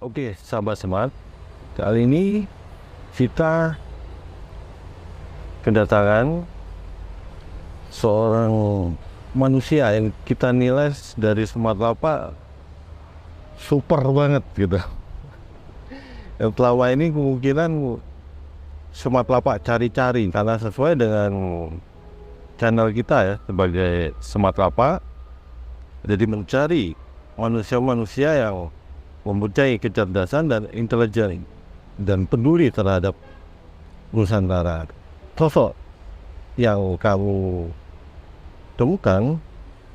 Oke, sahabat Smart. Kali ini kita kedatangan seorang manusia yang kita nilai dari Smart Lapak super banget gitu. Yang selama ini kemungkinan Smart Lapak cari-cari karena sesuai dengan channel kita ya sebagai Smart Lapak. Jadi mencari manusia-manusia yang mempunyai kecerdasan dan intelijen dan peduli terhadap Nusantara. Sosok yang kamu temukan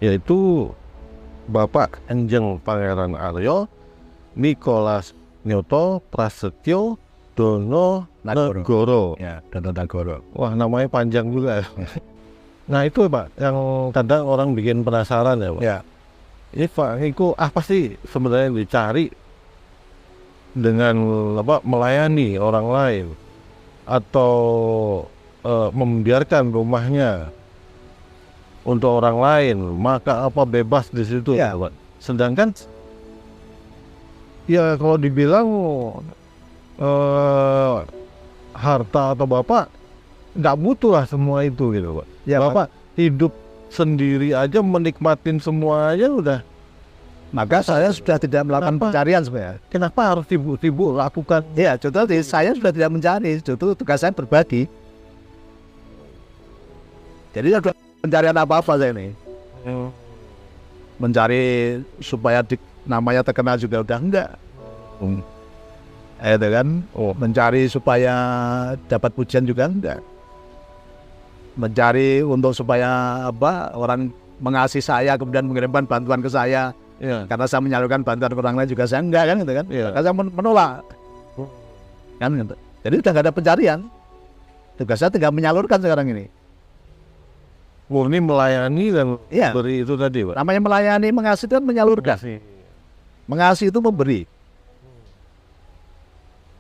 yaitu Bapak Enjeng Pangeran Aryo Nikolas Nyoto Prasetyo Dono Nagoro. Ya, Dono Nagoro. Wah, namanya panjang juga. Nah itu Pak, yang kadang orang bikin penasaran ya Pak. Ya. Ini Pak, itu apa sih sebenarnya yang dicari dengan melayani orang lain atau membiarkan rumahnya untuk orang lain, maka apa bebas di situ Ya. Pak. Sedangkan ya kalau dibilang harta atau Bapak nggak butuh lah semua itu gitu Pak. Ya, Bapak hidup sendiri aja menikmatin semua aja udah. Maka saya sudah tidak melakukan Kenapa? pencarian sebenarnya. Kenapa harus sibuk-sibuk lakukan? Ya, contoh saya sudah tidak mencari, justru tugas saya berbagi. Jadi sudah pencarian apa-apa saya ini. Mencari supaya namanya terkenal juga udah enggak. Itu kan, mencari supaya dapat pujian juga enggak. Mencari untuk supaya orang mengasihi saya kemudian mengirimkan bantuan ke saya. Ya. Karena saya menyalurkan bantuan ke orang lain juga saya enggak kan gitu kan. Iya. Karena saya menolak. Kan gitu. Jadi udah enggak ada pencarian. Tugas saya tinggal menyalurkan sekarang ini. Murni melayani dan Iya. beri itu tadi Pak. Namanya melayani, mengasihi itu kan menyalurkan. Mengasihi itu memberi.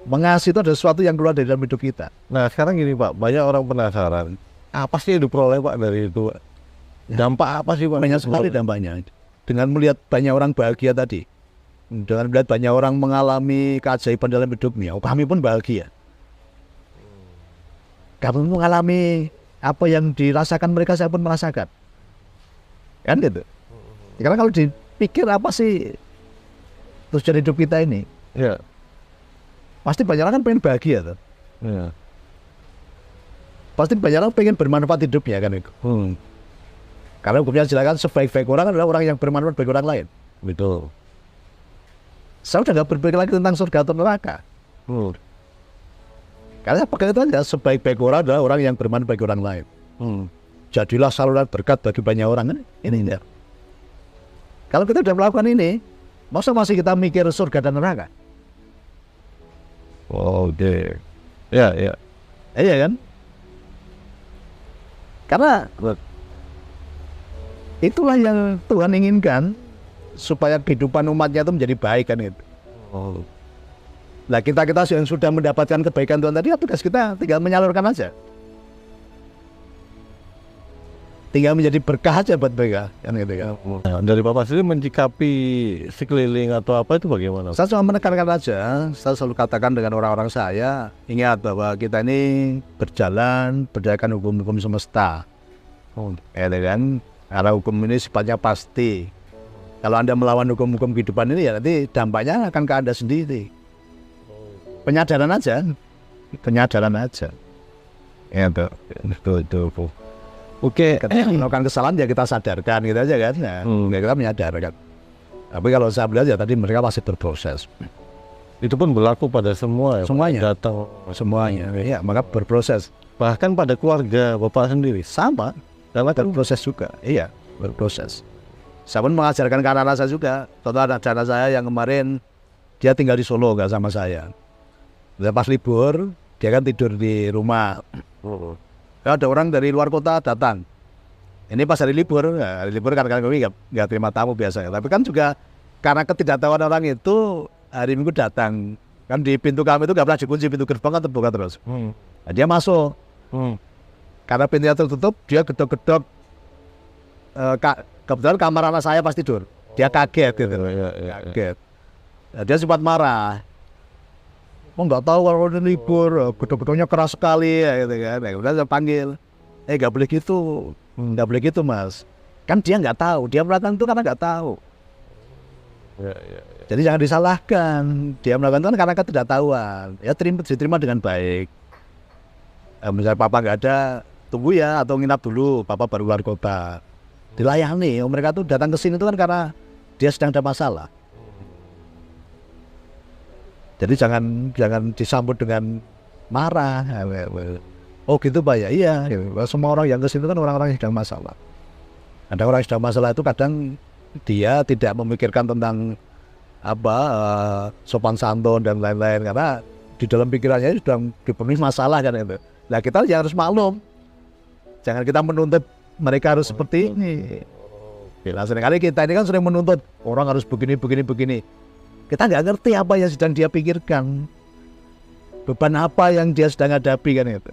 Mengasihi itu adalah sesuatu yang keluar dari dalam hidup kita. Nah sekarang gini Pak, banyak orang penasaran apa sih yang diperoleh Pak dari itu Pak? Dampak apa sih Pak? Banyak sekali dampaknya. Dengan melihat banyak orang bahagia tadi. Dengan melihat banyak orang mengalami keajaiban dalam hidupnya. Kami pun bahagia. Kami mengalami apa yang dirasakan mereka, saya pun merasakan. Kan gitu. Karena kalau dipikir apa sih tujuan hidup kita ini, Ya. pasti banyak orang kan pengen bahagia tuh. Ya. Pasti banyak orang pengen bermanfaat hidupnya kan itu. Karena hukumnya silakan sebaik-baik orang adalah orang yang bermanfaat bagi orang lain. Betul. Saya udah nggak berpikir lagi tentang surga atau neraka. Karena pakai itu aja, sebaik-baik orang adalah orang yang bermanfaat bagi orang lain. Jadilah saluran berkat bagi banyak orang kan? Ini ya. Kalau kita sudah melakukan ini, masa masih kita mikir surga dan neraka? Oke. Ya, ya. Iya kan? Karena itulah yang Tuhan inginkan supaya kehidupan umatnya itu menjadi baik kan itu. Nah kita yang sudah mendapatkan kebaikan Tuhan tadi, tugas kita tinggal menyalurkan aja. Tinggal menjadi berkah aja buat mereka kan gitu kan. Nah, dari Bapak sendiri mencikapi sekeliling atau apa itu bagaimana? Saya cuma menekankan aja, saya selalu katakan dengan orang-orang saya, ingat bahwa kita ini berjalan berdasarkan hukum-hukum semesta. Ya kan? Karena hukum ini sifatnya pasti. Kalau Anda melawan hukum-hukum kehidupan ini ya nanti dampaknya akan ke Anda sendiri. Penyadaran aja. Ya itu. Oke. Ketika melakukan kesalahan ya kita sadarkan gitu aja kan. Nah, ya kita menyadarkan. Tapi kalau saya melihat ya tadi mereka masih berproses. Itu pun berlaku pada semua ya. Semuanya. Pak? Datang Semuanya. Ya, maka berproses. bahkan pada keluarga Bapak sendiri. Sama. Karena kan Berproses juga. Iya, berproses. Saya pun mengajarkan ke anak-anak saya juga. Contoh anak saya yang kemarin dia tinggal di Solo nggak sama saya. Dan pas libur dia kan tidur di rumah. Ada orang dari luar kota datang. Ini pas hari libur kan kami nggak terima tamu biasanya. Tapi kan juga karena ketidaktahuan orang itu hari Minggu datang. Kan di pintu kami itu nggak pernah dikunci, pintu gerbang kan terbuka terus. Nah, dia masuk. Karena pintunya tertutup, dia gedok-gedok. Kebetulan kamar anak saya pas tidur. Dia kaget gitu. Ya. Kaget. Nah, dia sempat marah. Mau nggak tahu kalau ini libur, betul-betulnya keras sekali ya, gitu kan. Ya, udah saya panggil. Nggak boleh gitu, nggak boleh gitu mas. Kan dia nggak tahu, dia melakukan itu karena nggak tahu. Ya, ya, ya. Jadi jangan disalahkan. Dia melakukan itu kan karena ketidaktahuan. Ya diterima dengan baik. Misalnya papa nggak ada, tunggu ya atau nginap dulu. Papa baru keluar kota. Dilayani. Mereka tuh datang ke sini itu kan karena dia sedang ada masalah. Jadi jangan disambut dengan marah. Oh gitu Pak ya, iya. Semua orang yang ke sini kan orang-orang yang sedang masalah. Ada orang yang sedang masalah itu kadang dia tidak memikirkan tentang sopan santun dan lain-lain karena di dalam pikirannya sudah dipenuhi masalah kan itu. Nah kita ya harus maklum. Jangan kita menuntut mereka harus seperti ini. Nah, seringkali kita ini kan sering menuntut orang harus begini. Kita nggak ngerti apa yang sedang dia pikirkan, beban apa yang dia sedang hadapi kan itu.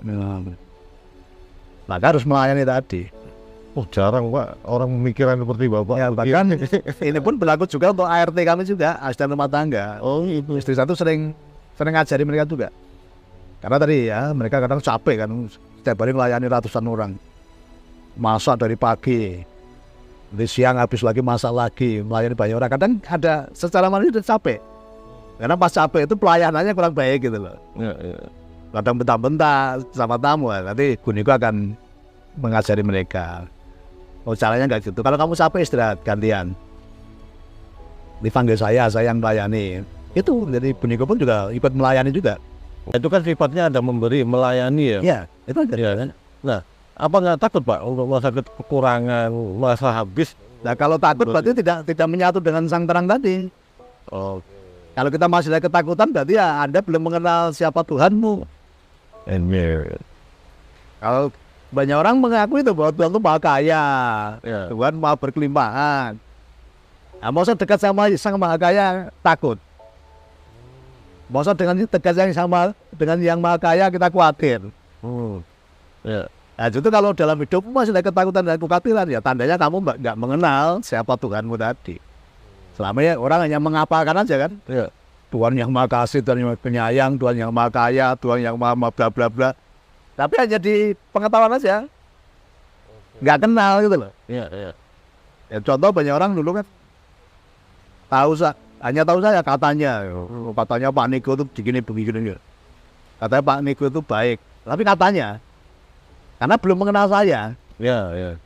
Maka harus melayani tadi. Oh jarang Pak orang pemikiran seperti Bapak. Ya bahkan ini pun berlaku juga untuk ART kami juga, asisten rumah tangga. Oh itu. Istri satu sering ngajari mereka juga. Karena tadi ya mereka kadang capek kan, setiap hari melayani ratusan orang. Masak dari pagi, di siang habis lagi masak lagi, melayani banyak orang. Kadang ada secara manusia capek. Karena pas capek itu pelayanannya kurang baik gitu loh. Ya, ya. Kadang bentar-bentar sama tamu, nanti Guniko akan mengajari mereka. Oh caranya nggak gitu. Kalau kamu capek istirahat gantian. Dipanggil saya yang melayani. Itu jadi Guniko pun juga ikut melayani juga. Itu kan sifatnya ada memberi, melayani ya. Iya, itu aja. Ya kan. Nah, apa nggak takut Pak untuk masa kekurangan, masa habis? Nah kalau takut berarti tidak menyatu dengan sang terang tadi. Oh. Kalau kita masih ada ketakutan berarti ya Anda belum mengenal siapa Tuhanmu. Kalau banyak orang mengaku itu bahwa Tuhan itu maha kaya, Ya. Tuhan maha berkelimpahan. Nah, masa dekat sama sang maha kaya takut. Masa dengan dekat dengan yang maha kaya kita khawatir. Ya. Nah itu kalau dalam hidup masih ada ketakutan dan kekhawatiran ya tandanya kamu nggak mengenal siapa Tuhanmu tadi. Selama ya orang hanya mengapalkan aja kan. Ya. Tuhan yang maha kasih, Tuhan yang maha penyayang, Tuhan yang maha kaya, Tuhan yang maha bla bla bla. Tapi hanya di pengetahuan aja, nggak kenal gitu loh. Ya, ya. Ya, contoh banyak orang dulu kan hanya tahu saya katanya Pak Niko itu begini. Katanya Pak Niko itu baik, tapi katanya karena belum mengenal saya. Ya, ya.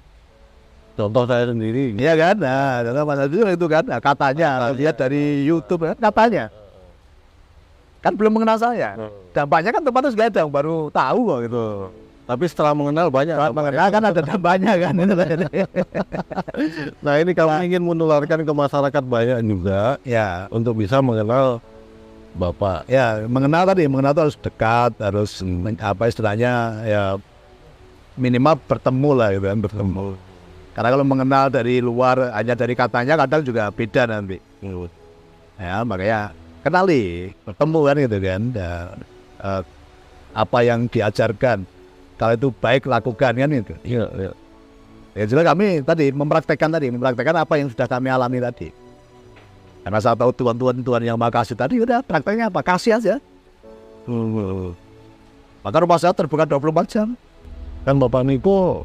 Contoh saya sendiri. Iya kan, nah contoh Mas Adi itu kan, nah, katanya lihat dari YouTube kan, katanya. Kan belum mengenal saya. Dampaknya kan tempatnya segala baru tahu kok gitu. Tapi setelah mengenal banyak. Setelah mengenal kan ada dampaknya kan. Nah ini kalau ingin menularkan ke masyarakat banyak juga Ya, untuk bisa mengenal Bapak. ya mengenal itu harus dekat, harus apa istilahnya ya minimal bertemu lah gitu kan, bertemu. Karena kalau mengenal dari luar hanya dari katanya kadang juga beda nanti. Ya makanya kenali, bertemu kan gitu kan. Apa yang diajarkan, kalau itu baik lakukan kan itu. Iya, iya. Ya jelas kami tadi mempraktekkan apa yang sudah kami alami tadi. Karena saya tahu Tuhan yang maha kasih tadi, udah prakteknya apa? Kasih aja. Maka rumah saya terbuka 24 jam. Kan Bapak Niko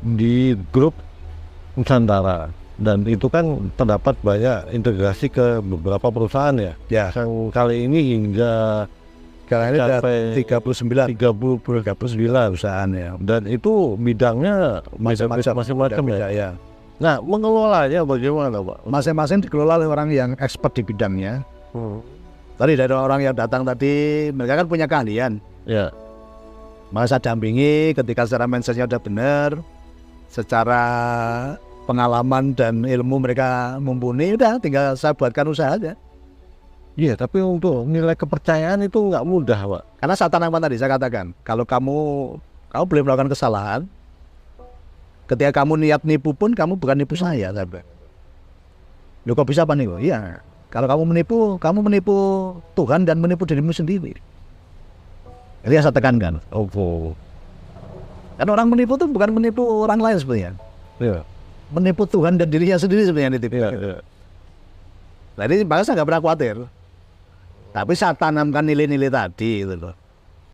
di grup Nusantara dan itu kan terdapat banyak integrasi ke beberapa perusahaan ya. Ya. Yang kali ini hingga Sekarang ini ada sampai 39 perusahaan ya. dan itu bidangnya macam-macam ya. Ya. Nah, mengelolanya bagaimana, Pak? Masing-masing dikelola oleh orang yang expert di bidangnya. Tadi dari orang yang datang tadi, mereka kan punya keahlian. Ya. Maka saya dampingi ketika secara mindsetnya udah benar, secara pengalaman dan ilmu mereka mumpuni, udah tinggal saya buatkan usaha aja. Iya, tapi untuk nilai kepercayaan itu nggak mudah, Pak. Karena setan apa tadi saya katakan, kalau kamu boleh melakukan kesalahan, ketika kamu niat nipu pun kamu bukan nipu saya, sahabat. Loh kok bisa apa nih? Iya, kalau kamu menipu Tuhan dan menipu dirimu sendiri. Itu yang saya tekankan. Oh. Kan orang menipu itu bukan menipu orang lain sebenarnya. Iya. Menipu Tuhan dan dirinya sendiri sebenarnya ditipu. Iya. Nah ini makanya saya nggak pernah khawatir. Tapi saya tanamkan nilai-nilai tadi gitu loh.